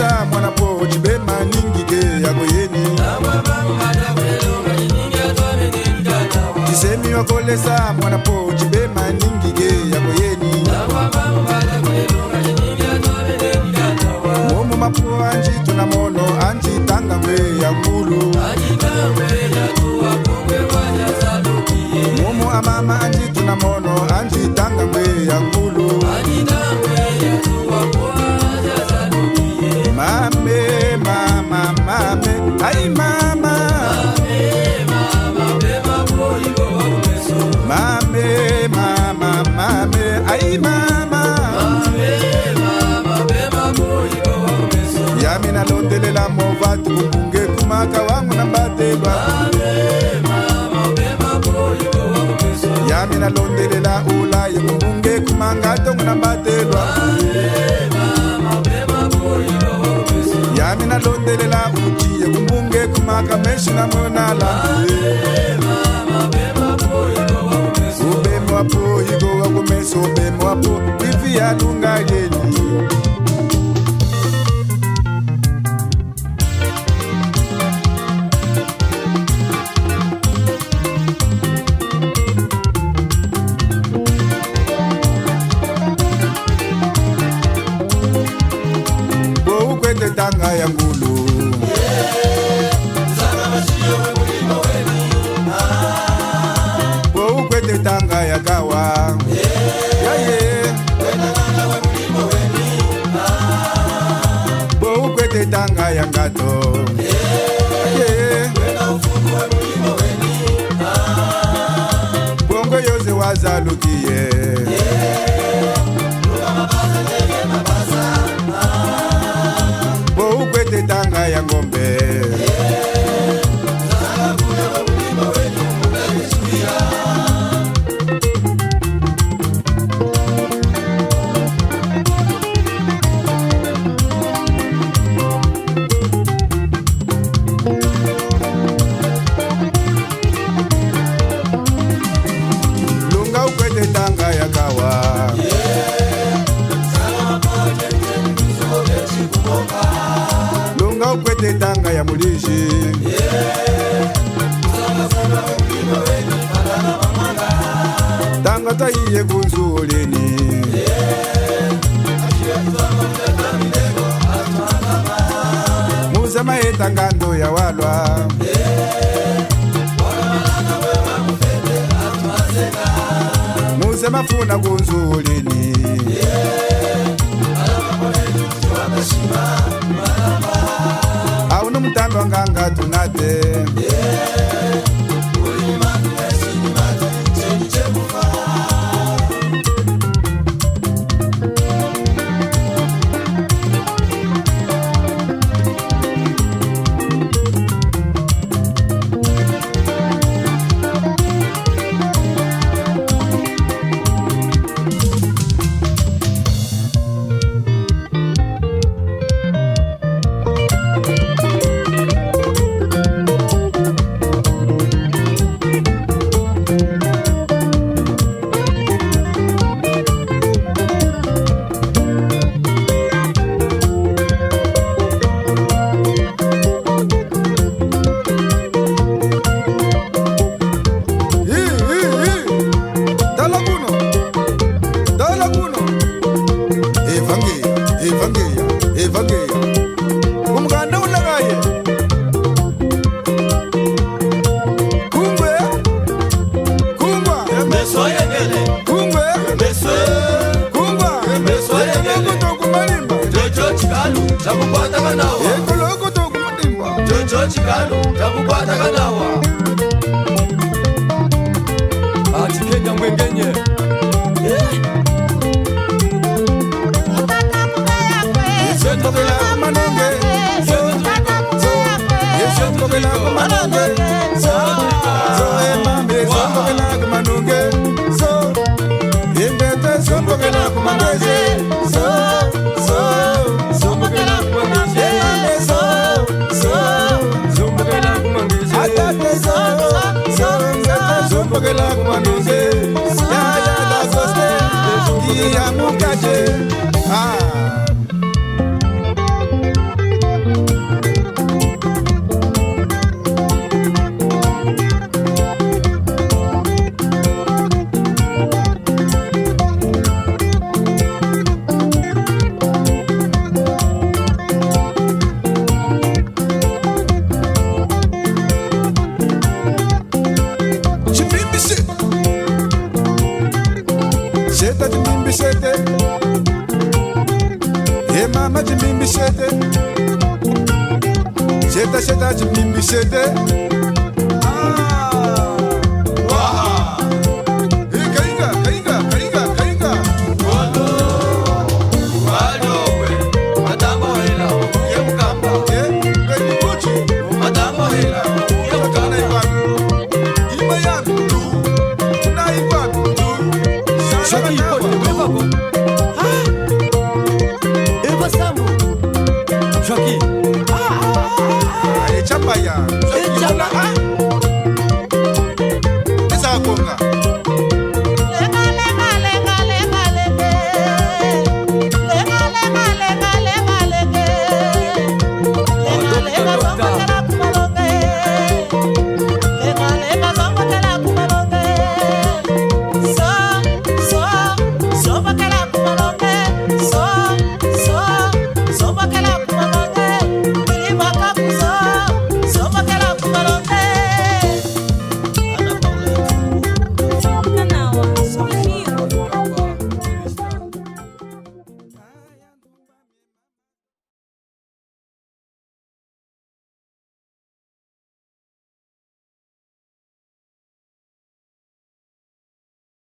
wakolesa mwana po chibema ningi ke yako yeni Kisemi wakolesa mwana po chibema ningi ke yako yeni Momo mapu anji tunamono anji tanga mwe ya ngulu Momo amama anji tunamono anji tanga mwe ya ngulu Mame, mama, mame, ay mama Mame, mama, mame, ay mama Yamina londele la movati kukunge kumaka wangu na mbatelwa Yamina londele la ula ya kukunge kumanga tongu na mbatelwa Yamina londele la uji ya kukunge kumaka meshi na mwenala Ubemo wapo higo wakumeso ubemo wapo Bifi ya lunga yeni Tanga ya ngulu Ukwete tanga ya gawa Ukwete tanga ya ngato Bongo yose wazalukie Ukwete tanga ya ngombe Lunga ukwete tanga ya kawa Lunga ukwete tanga ya mulishi Tanga taiye kunzuleni Musa maeta ngando ya walwa Musa mafuna kunzuleni Auna mutando nganga tunate Atikenya mwengenye sheta chimimbi shete. Waha. Kainga. Walo we. Madamo hela. Yemkamba. Kwenye kuchi. Madamo hela. Yemkana iwabi. Imayami tu. Na iwabi tu. Shaki ipone webako. Eva Sambu. Shaki. Chapaya. Chapa.